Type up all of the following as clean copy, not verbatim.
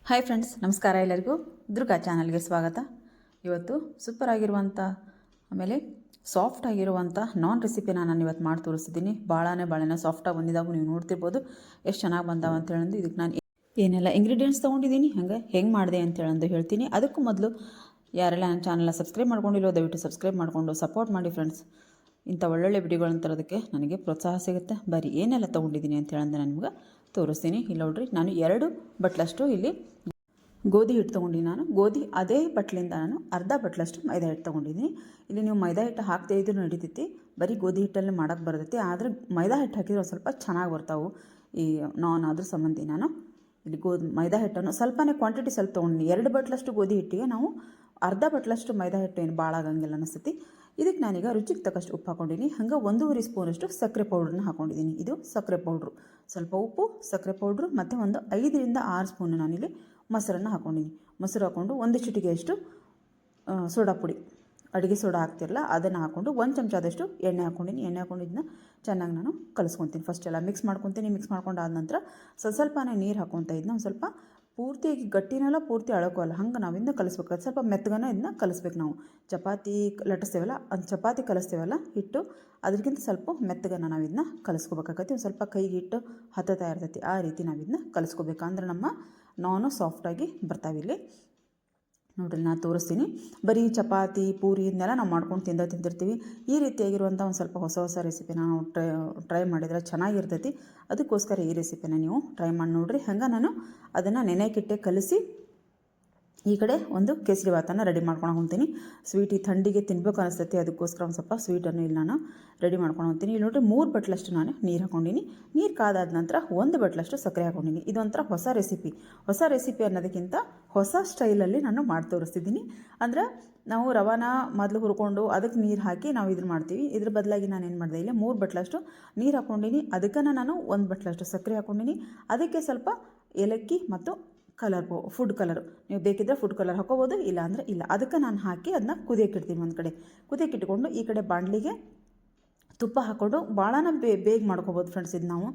Hi friends, ನಮಸ್ಕಾರ. ಎಲ್ಲರಿಗೂ ದುರ್ಗಾ ಚಾನಲ್ಗೆ ಸ್ವಾಗತ. ಇವತ್ತು ಸೂಪರ್ ಆಗಿರುವಂಥ ಆಮೇಲೆ ಸಾಫ್ಟ್ ಆಗಿರುವಂಥ ನಾನ್ ರೆಸಿಪಿನ ನಾನು ಇವತ್ತು ಮಾಡಿ ತೋರಿಸ್ತಿದ್ದೀನಿ. ಭಾಳನೇ ಸಾಫ್ಟಾಗಿ ಬಂದಿದ್ದಾವೆ. ನೀವು ನೋಡ್ತಿರ್ಬೋದು ಎಷ್ಟು ಚೆನ್ನಾಗಿ ಬಂದಾವೆ ಅಂತ ಹೇಳಂದು. ಇದಕ್ಕೆ ನಾನು ಏನೆಲ್ಲ ಇಂಗ್ರೀಡಿಯೆಂಟ್ಸ್ ತೊಗೊಂಡಿದ್ದೀನಿ, ಹೆಂಗೆ ಮಾಡಿದೆ ಅಂತ ಹೇಳಂದು ಹೇಳ್ತೀನಿ. ಅದಕ್ಕೂ ಮೊದಲು ಯಾರೆಲ್ಲ ನನ್ನ ಚಾನಲ್ನ ಸಬ್ಸ್ಕ್ರೈಬ್ ಮಾಡ್ಕೊಂಡಿಲ್ಲೋ ದಯವಿಟ್ಟು ಸಬ್ಸ್ಕ್ರೈಬ್ ಮಾಡಿಕೊಂಡು ಸಪೋರ್ಟ್ ಮಾಡಿ ಫ್ರೆಂಡ್ಸ್. ಇಂಥ ಒಳ್ಳೊಳ್ಳೆ ವಿಡಿಯೋಗಳನ್ನ ತರೋದಕ್ಕೆ ನನಗೆ ಪ್ರೋತ್ಸಾಹ ಸಿಗುತ್ತೆ. ಬರೀ ಏನೆಲ್ಲ ತೊಗೊಂಡಿದ್ದೀನಿ ಅಂತ ಹೇಳಂದು ನಾನು ನಿಮ್ಗೆ ತೋರಿಸ್ತೀನಿ. ಇಲ್ಲಿ ನೋಡ್ರಿ, ನಾನು 2 ಬಟ್ಲಷ್ಟು ಇಲ್ಲಿ ಗೋಧಿ ಹಿಟ್ಟು ತೊಗೊಂಡಿದ್ದೀನಿ. ನಾನು ಗೋಧಿ ಅದೇ ಬಟ್ಲಿಂದ ನಾನು ಅರ್ಧ ಬಟ್ಲಷ್ಟು ಮೈದಾ ಹಿಟ್ಟು ತೊಗೊಂಡಿದ್ದೀನಿ. ಇಲ್ಲಿ ನೀವು ಮೈದಾ ಹಿಟ್ಟು ಹಾಕದೇ ಇದ್ರೂ ನಡೀತೈತಿ, ಬರೀ ಗೋಧಿ ಹಿಟ್ಟಲ್ಲಿ ಮಾಡೋಕ್ಕೆ ಬರ್ತೈತಿ. ಆದರೆ ಮೈದಾ ಹಿಟ್ಟು ಹಾಕಿದ್ರೆ ಒಂದು ಸ್ವಲ್ಪ ಚೆನ್ನಾಗಿ ಬರ್ತಾವೆ ಈ ನಾನ್. ಅದ್ರ ಸಂಬಂಧಿ ನಾನು ಇಲ್ಲಿ ಮೈದಾ ಹಿಟ್ಟನ್ನು ಸ್ವಲ್ಪನೇ ಕ್ವಾಂಟಿಟಿ ಸ್ವಲ್ಪ ತೊಗೊಂಡಿನಿ. 2 ಬಟ್ಲಷ್ಟು ಗೋಧಿ ಹಿಟ್ಟಿಗೆ ನಾವು ಅರ್ಧ ಬಟ್ಲಷ್ಟು ಮೈದಾ ಹಿಟ್ಟು ಏನು ಭಾಳ ಆಗಂಗಿಲ್ಲ ಅನಿಸ್ತೈತಿ. ಇದಕ್ಕೆ ನಾನೀಗ ರುಚಿಗೆ ತಕ್ಕಷ್ಟು ಉಪ್ಪು ಹಾಕೊಂಡಿನಿ. ಹಂಗೆ 1.5 ಸ್ಪೂನಷ್ಟು ಸಕ್ಕರೆ ಪೌಡ್ರನ್ನ ಹಾಕೊಂಡಿದ್ದೀನಿ. ಇದು ಸಕ್ಕರೆ ಪೌಡ್ರು, ಸ್ವಲ್ಪ ಉಪ್ಪು, ಸಕ್ಕರೆ ಪೌಡ್ರು ಮತ್ತು ಒಂದು 5 ರಿಂದ 6 ಸ್ಪೂನ್ ನಾನಿಲ್ಲಿ ಮೊಸರನ್ನು ಹಾಕೊಂಡಿನಿ. ಮೊಸರು ಹಾಕ್ಕೊಂಡು 1 ಚಿಟಿಕೆಯಷ್ಟು ಸೋಡಾ ಪುಡಿ, ಅಡುಗೆ ಸೋಡಾ ಹಾಕ್ತಿರಲ್ಲ ಅದನ್ನು ಹಾಕ್ಕೊಂಡು 1 ಚಮಚದಷ್ಟು ಎಣ್ಣೆ ಹಾಕ್ಕೊಂಡಿನಿ. ಎಣ್ಣೆ ಹಾಕ್ಕೊಂಡಿದ್ದನ್ನ ಚೆನ್ನಾಗಿ ನಾನು ಕಲಿಸ್ಕೊತೀನಿ. ಫಸ್ಟ್ ಎಲ್ಲ ಮಿಕ್ಸ್ ಮಾಡ್ಕೊತೀನಿ. ಮಿಕ್ಸ್ ಮಾಡ್ಕೊಂಡಾದ ನಂತರ ಸ್ವಲ್ಪನೇ ನೀರು ಹಾಕ್ಕೊತಾ ಇದನ್ನ ಒಂದು ಸ್ವಲ್ಪ ಪೂರ್ತಿಯಾಗಿ ಗಟ್ಟಿನಲ್ಲ, ಪೂರ್ತಿ ಅಳಕೋಲ್ಲ, ಹಂಗೆ ನಾವು ಇದನ್ನ ಕಲಿಸ್ಬೇಕು. ಸ್ವಲ್ಪ ಮೆತ್ತಗನ ಇದನ್ನ ಕಲಿಸ್ಬೇಕು. ನಾವು ಚಪಾತಿ ಲಟ್ಟಿಸ್ತೇವಲ್ಲ, ಅದು ಚಪಾತಿ ಕಲಿಸ್ತೇವಲ್ಲ ಹಿಟ್ಟು, ಅದಕ್ಕಿಂತ ಸ್ವಲ್ಪ ಮೆತ್ತಗನ ನಾವು ಇದನ್ನ ಕಲಿಸ್ಕೋಬೇಕಾಗತ್ತೆ. ಒಂದು ಸ್ವಲ್ಪ ಕೈಗೆ ಹಿಟ್ಟು ಹತ್ತತಾ ಇರ್ತೈತಿ, ಆ ರೀತಿ ನಾವು ಇದನ್ನ ಕಲಿಸ್ಕೋಬೇಕಂದ್ರೆ ನಮ್ಮ ನಾನು ಸಾಫ್ಟಾಗಿ ಬರ್ತಾವಿಲ್ಲಿ. ನೋಡ್ರಿ, ನಾನು ತೋರಿಸ್ತೀನಿ. ಬರೀ ಚಪಾತಿ ಪೂರಿ ಇದನ್ನೆಲ್ಲ ನಾವು ಮಾಡ್ಕೊಂಡು ತಿಂದಿರ್ತೀವಿ. ಈ ರೀತಿಯಾಗಿರುವಂಥ ಒಂದು ಸ್ವಲ್ಪ ಹೊಸ ರೆಸಿಪಿನ ನಾವು ಟ್ರೈ ಮಾಡಿದರೆ ಚೆನ್ನಾಗಿರ್ತೈತಿ. ಅದಕ್ಕೋಸ್ಕರ ಈ ರೆಸಿಪಿನ ನೀವು ಟ್ರೈ ಮಾಡಿ ನೋಡಿರಿ. ಹಂಗೆ ನಾನು ಅದನ್ನು ನೆನೆಕಿಟ್ಟೆ ಕಲಿಸಿ ಈ ಕಡೆ ಒಂದು ಕೇಸರಿ ಭಾತನ್ನು ರೆಡಿ ಮಾಡ್ಕೊಂಡು ಹೋಗ್ತೀನಿ. ಸ್ವೀಟ್ ಈ ಥಂಡಿಗೆ ತಿನ್ಬೇಕು ಅನಿಸ್ತೈತಿ, ಅದಕ್ಕೋಸ್ಕರ ಒಂದು ಸ್ವಲ್ಪ ಸ್ವೀಟನ್ನು ಇಲ್ಲಿ ನಾನು ರೆಡಿ ಮಾಡ್ಕೊಂಡು ಹೋಗ್ತೀನಿ. ಇಲ್ಲಿ ನೋಡಿರಿ, 3 ಬಟ್ಲಷ್ಟು ನಾನು ನೀರು ಹಾಕ್ಕೊಂಡಿನಿ. ನೀರು ಕಾದಾದ ನಂತರ 1 ಬಟ್ಲಷ್ಟು ಸಕ್ಕರೆ ಹಾಕ್ಕೊಂಡಿನಿ. ಇದೊಂಥರ ಹೊಸ ರೆಸಿಪಿ ಅನ್ನೋದಕ್ಕಿಂತ ಹೊಸ ಸ್ಟೈಲಲ್ಲಿ ನಾನು ಮಾಡಿ ತೋರಿಸ್ತಿದ್ದೀನಿ. ಅಂದ್ರೆ ನಾವು ರವಾನ ಮೊದಲು ಹುರ್ಕೊಂಡು ಅದಕ್ಕೆ ನೀರು ಹಾಕಿ ನಾವು ಇದನ್ನು ಮಾಡ್ತೀವಿ. ಇದ್ರ ಬದಲಾಗಿ ನಾನು ಏನು ಮಾಡಿದೆ, ಇಲ್ಲಿ 3 ಬಟ್ಲಷ್ಟು ನೀರು ಹಾಕ್ಕೊಂಡಿನಿ. ಅದಕ್ಕೆ ನಾನು 1 ಬಟ್ಲಷ್ಟು ಸಕ್ಕರೆ ಹಾಕ್ಕೊಂಡಿನಿ. ಅದಕ್ಕೆ ಸ್ವಲ್ಪ ಏಲಕ್ಕಿ ಮತ್ತು ಫುಡ್ ಕಲರು, ನೀವು ಬೇಕಿದ್ದರೆ ಫುಡ್ ಕಲರ್ ಹಾಕೋಬೋದು, ಇಲ್ಲ ಅಂದರೆ ಇಲ್ಲ. ಅದಕ್ಕೆ ನಾನು ಹಾಕಿ ಅದನ್ನ ಕುದಿಯೋಕೆ ಇಡ್ತೀನಿ. ಒಂದು ಕಡೆ ಕುದಿಯೋಕೆ ಇಟ್ಕೊಂಡು ಈ ಕಡೆ ಬಾಣಲಿಗೆ ತುಪ್ಪ ಹಾಕ್ಕೊಂಡು ಭಾಳನ ಬೇಗ ಮಾಡ್ಕೋಬೋದು ಫ್ರೆಂಡ್ಸ್. ಇದು ನಾವು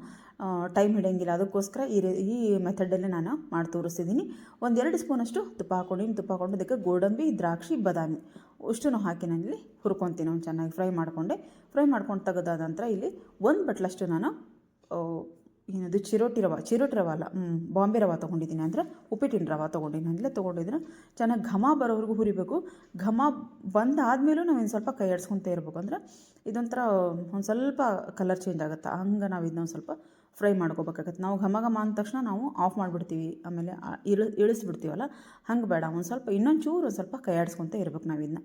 ಟೈಮ್ ಹಿಡಿಯಂಗಿಲ್ಲ, ಅದಕ್ಕೋಸ್ಕರ ಈ ಮೆಥಡಲ್ಲೇ ನಾನು ಮಾಡಿ ತೋರಿಸ್ತಿದ್ದೀನಿ. 1-2 ಸ್ಪೂನಷ್ಟು ತುಪ್ಪ ಹಾಕ್ಕೊಂಡಿನಿ. ತುಪ್ಪ ಹಾಕ್ಕೊಂಡು ಅದಕ್ಕೆ ಗೋಡಂಬಿ, ದ್ರಾಕ್ಷಿ, ಬಾದಾಮಿ ಅಷ್ಟನ್ನು ಹಾಕಿ ನಾನಿಲ್ಲಿ ಹುರ್ಕೊತೀನಿ. ಒಂದು ಚೆನ್ನಾಗಿ ಫ್ರೈ ಮಾಡ್ಕೊಂಡು ತೆಗೆದಾದ ನಂತರ ಇಲ್ಲಿ 1 ಬಟ್ಲಷ್ಟು ನಾನು ಏನದು ಚಿರೋಟಿ ರವೆ ಅಲ್ಲ, ಬಾಂಬೆ ರವೆ ತೊಗೊಂಡಿದ್ದೀನಿ. ಅಂದರೆ ಉಪ್ಪಿಟ್ಟಿನ ರವೆ ತೊಗೊಂಡಿದ್ದೀನಿ. ಅಂದರೆ ತೊಗೊಂಡಿದ್ರೆ ಚೆನ್ನಾಗಿ ಘಮ ಬರೋವರೆಗೂ ಹುರಿಬೇಕು. ಘಮ ಬಂದಾದಮೇಲೂ ನಾವು ಇನ್ನು ಸ್ವಲ್ಪ ಕೈ ಆಡಿಸ್ಕೊತಾ ಇರ್ಬೇಕು. ಅಂದ್ರೆ ಇದೊಂಥರ ಒಂದು ಸ್ವಲ್ಪ ಕಲರ್ ಚೇಂಜ್ ಆಗುತ್ತೆ, ಹಂಗೆ ನಾವು ಇದನ್ನ ಒಂದು ಸ್ವಲ್ಪ ಫ್ರೈ ಮಾಡ್ಕೋಬೇಕಾಗತ್ತೆ. ನಾವು ಘಮ ಅಂದ ತಕ್ಷಣ ನಾವು ಆಫ್ ಮಾಡಿಬಿಡ್ತೀವಿ, ಆಮೇಲೆ ಇಳಿಸ್ಬಿಡ್ತೀವಲ್ಲ, ಹಂಗೆ ಬೇಡ. ಒಂದು ಸ್ವಲ್ಪ ಇನ್ನೊಂದು ಸ್ವಲ್ಪ ಕೈ ಆಡಿಸ್ಕೊತಾ ಇರ್ಬೇಕು ನಾವು ಇದನ್ನ.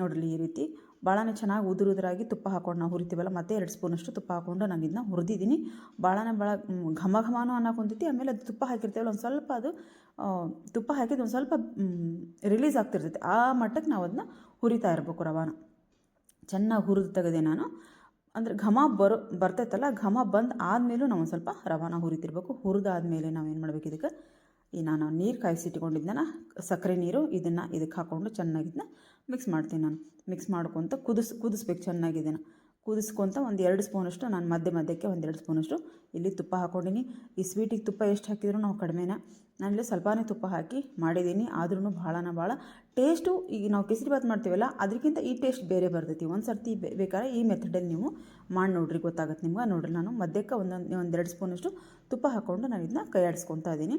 ನೋಡ್ರಿ, ಈ ರೀತಿ ಭಾಳನೇ ಚೆನ್ನಾಗಿ ಉದುರಾಗಿ ತುಪ್ಪ ಹಾಕ್ಕೊಂಡು ನಾವು ಹುರಿತೀವಲ್ಲ, ಮತ್ತೆ 2 ಸ್ಪೂನಷ್ಟು ತುಪ್ಪ ಹಾಕ್ಕೊಂಡು ನಾನು ಇದನ್ನ ಹುರಿದಿದ್ದೀನಿ. ಭಾಳ ಘಮನೂ ಅನ್ನೋಕೊಂತೈತಿ. ಆಮೇಲೆ ಅದು ತುಪ್ಪ ಹಾಕಿರ್ತೀವಲ್ಲ, ಒಂದು ಸ್ವಲ್ಪ ಅದು ತುಪ್ಪ ಹಾಕಿದ್ದು ಒಂದು ಸ್ವಲ್ಪ ರಿಲೀಸ್ ಆಗ್ತಿರ್ತೈತಿ. ಆ ಮಟ್ಟಕ್ಕೆ ನಾವು ಅದನ್ನ ಹುರಿತಾ ಇರಬೇಕು. ರವಾನ ಚೆನ್ನಾಗಿ ಹುರಿದು ತೆಗೆದೆ ನಾನು. ಅಂದರೆ ಘಮ ಬರ್ತೈತಲ್ಲ, ಘಮ ಬಂದು ಆದಮೇಲೂ ನಾವು ಒಂದು ಸ್ವಲ್ಪ ರವಾನ ಹುರಿತಿರ್ಬೇಕು. ಹುರಿದಾದ್ಮೇಲೆ ನಾವು ಏನು ಮಾಡ್ಬೇಕು, ಇದಕ್ಕೆ ನಾನು ನೀರು ಕಾಯಿಸಿಟ್ಕೊಂಡಿದ್ದೆನ ಸಕ್ಕರೆ ನೀರು ಇದಕ್ಕೆ ಹಾಕ್ಕೊಂಡು ಚೆನ್ನಾಗಿ ಇದನ್ನ ಮಿಕ್ಸ್ ಮಾಡ್ತೀನಿ. ನಾನು ಮಿಕ್ಸ್ ಮಾಡ್ಕೊತ ಕುದಿಸ್ಬೇಕು ಚೆನ್ನಾಗಿ. ಇದನ್ನು ಕುದಿಸ್ಕೊತ 1-2 ಸ್ಪೂನಷ್ಟು ನಾನು ಮಧ್ಯಕ್ಕೆ 1-2 ಸ್ಪೂನಷ್ಟು ಇಲ್ಲಿ ತುಪ್ಪ ಹಾಕ್ಕೊಂಡಿನಿ. ಈ ಸ್ವೀಟಿಗೆ ತುಪ್ಪ ಎಷ್ಟು ಹಾಕಿದ್ರು ನಾವು ಕಡಿಮೆನ, ನಾನಿಲ್ಲಿ ಸ್ವಲ್ಪನೇ ತುಪ್ಪ ಹಾಕಿ ಮಾಡಿದ್ದೀನಿ. ಆದ್ರೂ ಭಾಳ ಟೇಸ್ಟು ಈಗ ನಾವು ಕೇಸರಿ ಭಾತ್ ಮಾಡ್ತೀವಲ್ಲ, ಅದಕ್ಕಿಂತ ಈ ಟೇಸ್ಟ್ ಬೇರೆ ಬರ್ತೈತಿ. ಒಂದು ಸರ್ತಿ ಬೇಕಾದ್ರೆ ಈ ಮೆಥಡಲ್ಲಿ ನೀವು ಮಾಡಿ ನೋಡ್ರಿ, ಗೊತ್ತಾಗುತ್ತೆ ನಿಮ್ಗೆ. ನೋಡ್ರಿ, ನಾನು ಮಧ್ಯಕ್ಕೆ 1-2 ಸ್ಪೂನಷ್ಟು ತುಪ್ಪ ಹಾಕ್ಕೊಂಡು ನಾನು ಇದನ್ನ ಕೈ ಆಡಿಸ್ಕೊತಾ ಇದ್ದೀನಿ.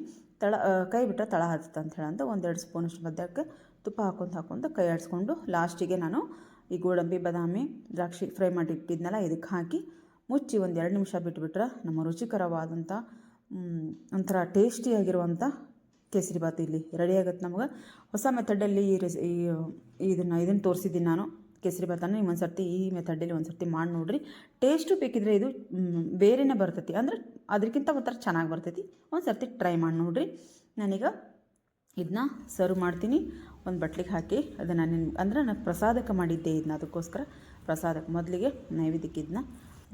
ಕೈ ಬಿಟ್ಟರೆ ತಳ ಹತ್ತುತ್ತೆ ಅಂತ ಹೇಳಂತ 1-2 ಸ್ಪೂನಷ್ಟು ಮಧ್ಯಕ್ಕೆ ತುಪ್ಪ ಹಾಕ್ಕೊಂಡು ಕೈ ಆಡಿಸ್ಕೊಂಡು ಲಾಸ್ಟಿಗೆ ನಾನು ಈ ಗೋಡಂಬಿ, ಬಾದಾಮಿ, ದ್ರಾಕ್ಷಿ ಫ್ರೈ ಮಾಡಿ ಇಟ್ಟಿದ್ನಲ್ಲ, ಇದಕ್ಕೆ ಹಾಕಿ ಮುಚ್ಚಿ 1-2 ನಿಮಿಷ ಬಿಟ್ಟುಬಿಟ್ರೆ ನಮ್ಮ ರುಚಿಕರವಾದಂಥ ಒಂಥರ ಟೇಸ್ಟಿಯಾಗಿರುವಂಥ ಕೇಸರಿ ಭಾತ್ ಇಲ್ಲಿ ರೆಡಿ ಆಗುತ್ತೆ ನಮ್ಗೆ. ಹೊಸ ಮೆಥಡಲ್ಲಿ ಇದನ್ನು ತೋರಿಸಿದ್ದೀನಿ ನಾನು ಕೇಸರಿ ಭಾತನ್ನು. ನೀವು ಒಂದು ಸರ್ತಿ ಈ ಮೆಥಡಲ್ಲಿ ಒಂದು ಸರ್ತಿ ಮಾಡಿ ನೋಡಿರಿ. ಟೇಸ್ಟು ಬೇಕಿದ್ರೆ ಇದು ಬೇರೆನೇ ಬರ್ತೈತಿ, ಅಂದರೆ ಅದಕ್ಕಿಂತ ಒಂಥರ ಚೆನ್ನಾಗಿ ಬರ್ತೈತಿ. ಒಂದು ಸರ್ತಿ ಟ್ರೈ ಮಾಡಿ ನೋಡಿರಿ. ನಾನೀಗ ಇದನ್ನ ಸರ್ವ್ ಮಾಡ್ತೀನಿ. ಒಂದು ಬಟ್ಲಿಗೆ ಹಾಕಿ ಅದನ್ನು ನಾನು ಪ್ರಸಾದಕ್ಕೆ ಮಾಡಿದ್ದೆ ಇದನ್ನ, ಅದಕ್ಕೋಸ್ಕರ ಪ್ರಸಾದಕ್ಕೆ ಮೊದಲಿಗೆ ನೈವೇದ್ಯಕ್ಕೆ ಇದನ್ನ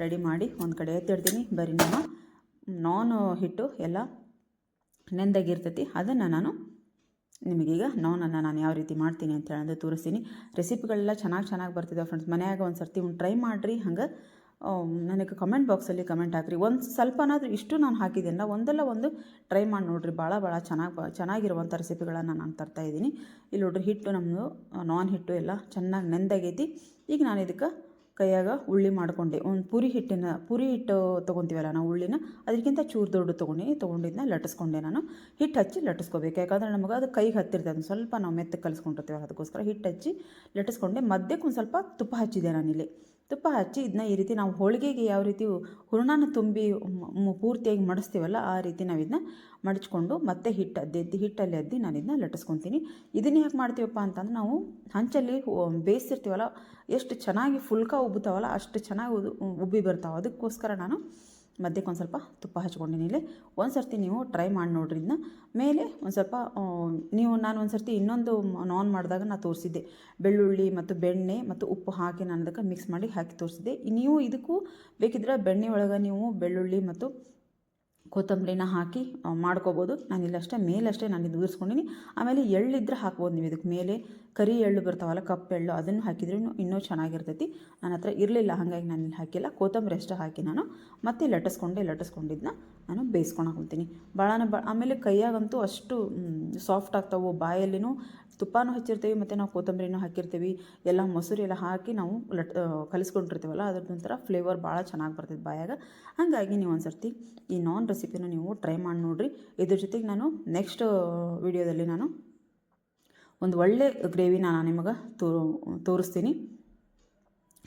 ರೆಡಿ ಮಾಡಿ ಒಂದು ಕಡೆ ಎತ್ತಿಡ್ತೀನಿ. ಬರೀ ನಮ್ಮ ನಾನ್ ಹಿಟ್ಟು ಎಲ್ಲ ನೆಂದಾಗಿರ್ತೈತಿ. ಅದನ್ನು ನಾನು ನಿಮಗೀಗ ನಾನನ್ನು ನಾನು ಯಾವ ರೀತಿ ಮಾಡ್ತೀನಿ ಅಂತ ಹೇಳೋದು ತೋರಿಸ್ತೀನಿ. ರೆಸಿಪಿಗಳೆಲ್ಲ ಚೆನ್ನಾಗಿ ಬರ್ತಿದ್ದಾವೆ ಫ್ರೆಂಡ್ಸ್. ಮನೆಯಾಗ ಒಂದು ಸರ್ತಿ ಟ್ರೈ ಮಾಡಿರಿ. ಹಂಗೆ ನನಗೆ ಕಮೆಂಟ್ ಬಾಕ್ಸಲ್ಲಿ ಕಮೆಂಟ್ ಹಾಕಿರಿ. ಒಂದು ಸ್ವಲ್ಪನಾದರೂ ಇಷ್ಟು ನಾನು ಹಾಕಿದ್ದೇನೆ, ಒಂದಲ್ಲ ಒಂದು ಟ್ರೈ ಮಾಡಿ ನೋಡಿರಿ. ಭಾಳ ಚೆನ್ನಾಗಿರುವಂಥ ರೆಸಿಪಿಗಳನ್ನು ನಾನು ತರ್ತಾಯಿದ್ದೀನಿ. ಇಲ್ಲಿ ನೋಡ್ರಿ, ಹಿಟ್ಟು ನಮ್ಮದು ನಾನ್ ಹಿಟ್ಟು ಎಲ್ಲ ಚೆನ್ನಾಗಿ ನೆಂದಾಗೈತಿ. ಈಗ ನಾನು ಇದಕ್ಕೆ ಕೈಯಾಗ ಉಳ್ಳಿ ಮಾಡಿಕೊಂಡೆ. ಒಂದು ಪುರಿ ಹಿಟ್ಟು ತೊಗೊತೀವಲ್ಲ ನಾವು ಉಳ್ಳಿನ, ಅದಕ್ಕಿಂತ ಚೂರು ದೊಡ್ಡ ತೊಗೊಂಡಿದ್ದನ್ನ ಲಟ್ಟಿಸ್ಕೊಂಡೆ. ನಾನು ಹಿಟ್ಟು ಹಚ್ಚಿ ಲಟ್ಟಿಸ್ಕೋಬೇಕು, ಯಾಕಂದರೆ ನಮಗೆ ಅದು ಕೈಗೆ ಹತ್ತಿರ್ತದೆ. ಅದನ್ನು ಸ್ವಲ್ಪ ನಾವು ಮೆತ್ತಗೆ ಕಲಿಸ್ಕೊಂಡಿರ್ತೀವಲ್ಲ, ಅದಕ್ಕೋಸ್ಕರ ಹಿಟ್ಟು ಹಚ್ಚಿ ಲಟ್ಟಿಸ್ಕೊಂಡೆ. ಮಧ್ಯಕ್ಕೆ ಒಂದು ಸ್ವಲ್ಪ ತುಪ್ಪ ಹಚ್ಚಿದೆ ನಾನಿಲ್ಲಿ. ತುಪ್ಪ ಹಚ್ಚಿ ಇದನ್ನ ಈ ರೀತಿ ನಾವು ಹೋಳಿಗೆಗೆ ಯಾವ ರೀತಿ ಹೂರಣನ ತುಂಬಿ ಪೂರ್ತಿಯಾಗಿ ಮಡಿಸ್ತೀವಲ್ಲ, ಆ ರೀತಿ ನಾವು ಇದನ್ನ ಮಡಚ್ಕೊಂಡು ಮತ್ತೆ ಹಿಟ್ಟಲ್ಲಿ ಅದ್ದಿ ನಾನು ಇದನ್ನ ಲಟ್ಟಿಸ್ಕೊತೀನಿ. ಇದನ್ನ ಯಾಕೆ ಮಾಡ್ತೀವಪ್ಪ ಅಂತಂದ್ರೆ, ನಾವು ಹಂಚಲ್ಲಿ ಬೇಯಿಸಿರ್ತೀವಲ್ಲ, ಎಷ್ಟು ಚೆನ್ನಾಗಿ ಫುಲ್ಕ ಉಬ್ಬುತ್ತಾವಲ್ಲ ಅಷ್ಟು ಚೆನ್ನಾಗಿ ಉಬ್ಬಿ ಬರ್ತಾವೆ. ಅದಕ್ಕೋಸ್ಕರ ನಾನು ಮಧ್ಯಕ್ಕೆ ಒಂದು ಸ್ವಲ್ಪ ತುಪ್ಪ ಹಚ್ಕೊಂಡಿನಿ. ಇಲ್ಲಿ ಒಂದು ಸರ್ತಿ ನೀವು ಟ್ರೈ ಮಾಡಿ ನೋಡ್ರಿ. ಇದನ್ನ ಮೇಲೆ ಒಂದು ಸ್ವಲ್ಪ ನಾನು ಒಂದು ಸರ್ತಿ ಇನ್ನೊಂದು ನಾನ್ ಮಾಡಿದಾಗ ನಾನು ತೋರಿಸಿದ್ದೆ, ಬೆಳ್ಳುಳ್ಳಿ ಮತ್ತು ಬೆಣ್ಣೆ ಮತ್ತು ಉಪ್ಪು ಹಾಕಿ ನಾನು ಅದಕ್ಕೆ ಮಿಕ್ಸ್ ಮಾಡಿ ಹಾಕಿ ತೋರಿಸಿದ್ದೆ. ನೀವು ಇದಕ್ಕೂ ಬೇಕಿದ್ರೆ ಬೆಣ್ಣೆ ಒಳಗೆ ನೀವು ಬೆಳ್ಳುಳ್ಳಿ ಮತ್ತು ಕೊತ್ತಂಬರಿನ ಹಾಕಿ ಮಾಡ್ಕೋಬೋದು. ನಾನಿಲ್ಲಷ್ಟೇ ಮೇಲಷ್ಟೇ ನಾನು ಇದು ಉದುರಿಸ್ಕೊಂಡಿನಿ. ಆಮೇಲೆ ಎಳ್ಳಿದ್ರೆ ಹಾಕ್ಬೋದು ನೀವು ಇದಕ್ಕೆ ಮೇಲೆ. ಕರಿ ಎಳ್ಳು ಬರ್ತಾವಲ್ಲ, ಕಪ್ಪು ಎಳ್ಳು, ಅದನ್ನು ಹಾಕಿದ್ರೂ ಇನ್ನೂ ಚೆನ್ನಾಗಿರ್ತೈತಿ. ನನ್ನ ಹತ್ರ ಇರಲಿಲ್ಲ, ಹಾಗಾಗಿ ನಾನು ಇಲ್ಲಿ ಹಾಕಿಲ್ಲ. ಕೊತ್ತಂಬರಿ ಅಷ್ಟೇ ಹಾಕಿ ನಾನು ಮತ್ತೆ ಲಟ್ಟಿಸ್ಕೊಂಡಿದ್ದನ್ನ ನಾನು ಬೇಯಿಸ್ಕೊಂಡು ಆಮೇಲೆ ಕೈಯಾಗಂತೂ ಅಷ್ಟು ಸಾಫ್ಟ್ ಆಗ್ತಾವೆ. ಬಾಯಲ್ಲಿನೂ ತುಪ್ಪನೂ ಹಚ್ಚಿರ್ತೀವಿ ಮತ್ತು ನಾವು ಕೊತ್ತಂಬರಿನೂ ಹಾಕಿರ್ತೀವಿ. ಎಲ್ಲ ಮೊಸರು ಎಲ್ಲ ಹಾಕಿ ನಾವು ಕಲಿಸ್ಕೊಂಡಿರ್ತೀವಲ್ಲ, ಅದ್ರದ್ದೊಂಥರ ಫ್ಲೇವರ್ ಭಾಳ ಚೆನ್ನಾಗಿ ಬರ್ತೈತೆ ಬಾಯಾಗ. ಹಾಗಾಗಿ ನೀವು ಒಂದು ಸರ್ತಿ ಈ ನಾನ್ ರೆಸಿಪಿನ ನೀವು ಟ್ರೈ ಮಾಡಿ ನೋಡಿರಿ. ಇದ್ರ ಜೊತೆಗೆ ನಾನು ನೆಕ್ಸ್ಟ್ ವಿಡಿಯೋದಲ್ಲಿ ನಾನು ಒಂದು ಒಳ್ಳೆ ಗ್ರೇವಿನ ನಾನು ನಿಮಗೆ ತೋರಿಸ್ತೀನಿ.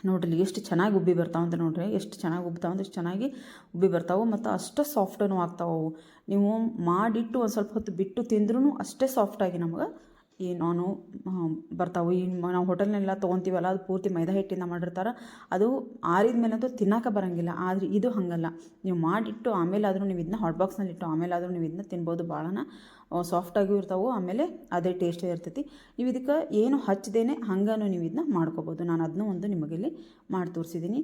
ನೋಡ್ರಿ ಎಷ್ಟು ಚೆನ್ನಾಗಿ ಉಬ್ಬಿ ಬರ್ತಾವೆ ಅಂತ. ನೋಡ್ರಿ ಎಷ್ಟು ಚೆನ್ನಾಗಿ ಉಬ್ತಾವೆ ಅಂದ್ರೆ, ಎಷ್ಟು ಚೆನ್ನಾಗಿ ಉಬ್ಬಿ ಬರ್ತಾವೆ ಮತ್ತು ಅಷ್ಟು ಸಾಫ್ಟೂ ಆಗ್ತಾವೆ. ನೀವು ಮಾಡಿಟ್ಟು ಒಂದು ಸ್ವಲ್ಪ ಹೊತ್ತು ಬಿಟ್ಟು ತಿಂದ್ರೂ ಅಷ್ಟೇ ಸಾಫ್ಟಾಗಿ ನಮಗೆ ಈ ನಾನು ಬರ್ತಾವೆ. ಈ ನಾವು ಹೋಟೆಲ್ನೆಲ್ಲ ತೊಗೊತೀವಲ್ಲ, ಅದು ಪೂರ್ತಿ ಮೈದಾ ಹಿಟ್ಟಿಂದ ಮಾಡಿರ್ತಾರೆ. ಅದು ಆರಿದ ಮೇಲಂತೂ ತಿನ್ನೋಕೆ ಬರೋಂಗಿಲ್ಲ. ಆದರೆ ಇದು ಹಾಗಲ್ಲ, ನೀವು ಮಾಡಿಟ್ಟು ಆಮೇಲಾದರೂ ನೀವು ಇದನ್ನ ಹಾಟ್ ಬಾಕ್ಸ್ನಲ್ಲಿ ಇಟ್ಟು ಆಮೇಲಾದರೂ ನೀವು ಇದನ್ನ ತಿನ್ಬೋದು. ಭಾಳನ ಸಾಫ್ಟಾಗಿಯೂ ಇರ್ತಾವೆ, ಆಮೇಲೆ ಅದೇ ಟೇಸ್ಟೇ ಇರ್ತೈತಿ. ನೀವು ಇದಕ್ಕೆ ಏನು ಹಚ್ಚದೇನೆ ಹಂಗೂ ನೀವು ಇದನ್ನ ಮಾಡ್ಕೋಬೋದು. ನಾನು ಅದನ್ನೂ ಒಂದು ನಿಮಗಿಲ್ಲಿ ಮಾಡಿ ತೋರಿಸಿದ್ದೀನಿ.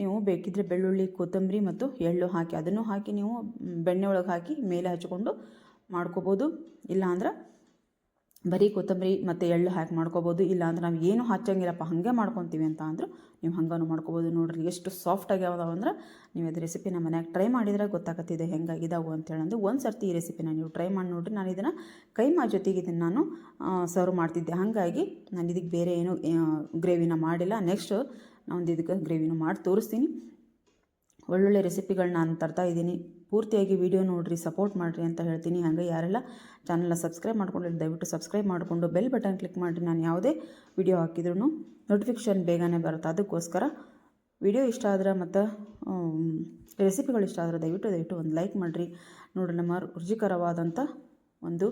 ನೀವು ಬೇಕಿದ್ದರೆ ಬೆಳ್ಳುಳ್ಳಿ, ಕೊತ್ತಂಬರಿ ಮತ್ತು ಎಳ್ಳು ಹಾಕಿ ಅದನ್ನು ಹಾಕಿ ನೀವು ಬೆಣ್ಣೆ ಒಳಗೆ ಹಾಕಿ ಮೇಲೆ ಹಚ್ಕೊಂಡು ಮಾಡ್ಕೋಬೋದು. ಇಲ್ಲಾಂದ್ರೆ ಬರೀ ಕೊತ್ತಂಬರಿ ಮತ್ತು ಎಳ್ಳು ಹಾಕಿ ಮಾಡ್ಕೋಬೋದು. ಇಲ್ಲಾಂದ್ರೆ ನಾವು ಏನು ಹಚ್ಚಂಗಿಲ್ಲಪ್ಪ ಹಾಗೆ ಮಾಡ್ಕೊತೀವಿ ಅಂತ ಅಂದರೂ ನೀವು ಹಂಗೂ ಮಾಡ್ಕೋಬೋದು. ನೋಡ್ರಿ ಎಷ್ಟು ಸಾಫ್ಟಾಗಿ ಯಾವ್ದಾವಂದ್ರೆ, ನೀವು ಅದು ರೆಸಿಪಿನ ಮನ್ಯಾಗ ಟ್ರೈ ಮಾಡಿದ್ರೆ ಗೊತ್ತಾಗತ್ತಿದೆ ಹೆಂಗಾಗಿದ್ದಾವೆ ಅಂತೇಳಂದು. ಒಂದು ಸರ್ತಿ ಈ ರೆಸಿಪಿನ ನೀವು ಟ್ರೈ ಮಾಡಿ ನೋಡಿರಿ. ನಾನು ಇದನ್ನು ಕೈಮಾ ಜೊತೆಗೆ ಇದನ್ನು ನಾನು ಸರ್ವ್ ಮಾಡ್ತಿದ್ದೆ, ಹಾಗಾಗಿ ನಾನು ಇದಕ್ಕೆ ಬೇರೆ ಏನು ಗ್ರೇವಿನ ಮಾಡಿಲ್ಲ. ನೆಕ್ಸ್ಟ್ ನಾನು ಇದಕ್ಕೆ ಗ್ರೇವಿನ ಮಾಡಿ ತೋರಿಸ್ತೀನಿ. ಒಳ್ಳೊಳ್ಳೆ ರೆಸಿಪಿಗಳನ್ನ ನಾನು ತರ್ತಾ ಇದ್ದೀನಿ. ಪೂರ್ತಿಯಾಗಿ ವಿಡಿಯೋ ನೋಡಿರಿ, ಸಪೋರ್ಟ್ ಮಾಡಿರಿ ಅಂತ ಹೇಳ್ತೀನಿ. ಹಾಗೆ ಯಾರೆಲ್ಲ ಚಾನಲ್ನ ಸಬ್ಸ್ಕ್ರೈಬ್ ಮಾಡ್ಕೊಂಡಿಲ್ಲ ದಯವಿಟ್ಟು ಸಬ್ಸ್ಕ್ರೈಬ್ ಮಾಡಿಕೊಂಡು ಬೆಲ್ ಬಟನ್ ಕ್ಲಿಕ್ ಮಾಡಿರಿ. ನಾನು ಯಾವುದೇ ವಿಡಿಯೋ ಹಾಕಿದ್ರೂ ನೋಟಿಫಿಕೇಷನ್ ಬೇಗನೆ ಬರುತ್ತೆ. ಅದಕ್ಕೋಸ್ಕರ ವಿಡಿಯೋ ಇಷ್ಟ ಆದ್ರೆ ಮತ್ತು ರೆಸಿಪಿಗಳು ಇಷ್ಟ ಆದರೆ ದಯವಿಟ್ಟು ಒಂದು ಲೈಕ್ ಮಾಡಿರಿ. ನೋಡಿರಿ, ನಮ್ಮ ರುಚಿಕರವಾದಂಥ ಒಂದು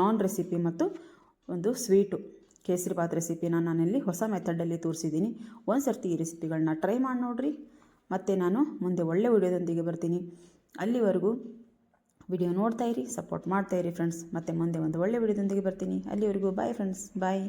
ನಾನ್ ರೆಸಿಪಿ ಮತ್ತು ಒಂದು ಸ್ವೀಟು ಕೇಸರಿಬಾತ್ ರೆಸಿಪಿನ ನಾನಿಲ್ಲಿ ಹೊಸ ಮೆಥಡಲ್ಲಿ ತೋರಿಸಿದ್ದೀನಿ. ಒಂದು ಸರ್ತಿ ಈ ರೆಸಿಪಿಗಳನ್ನ ಟ್ರೈ ಮಾಡಿ ನೋಡಿರಿ. ಮತ್ತು ನಾನು ಮುಂದೆ ಒಳ್ಳೆ ವಿಡಿಯೋದೊಂದಿಗೆ ಬರ್ತೀನಿ. ಅಲ್ಲಿವರೆಗೂ ವಿಡಿಯೋ ನೋಡ್ತಾಯಿರಿ, ಸಪೋರ್ಟ್ ಮಾಡ್ತಾಯಿರಿ ಫ್ರೆಂಡ್ಸ್. ಮತ್ತು ಮುಂದೆ ಒಂದು ಒಳ್ಳೆ ವಿಡಿಯೋದೊಂದಿಗೆ ಬರ್ತೀನಿ. ಅಲ್ಲಿವರೆಗೂ ಬಾಯ್ ಫ್ರೆಂಡ್ಸ್, ಬಾಯ್.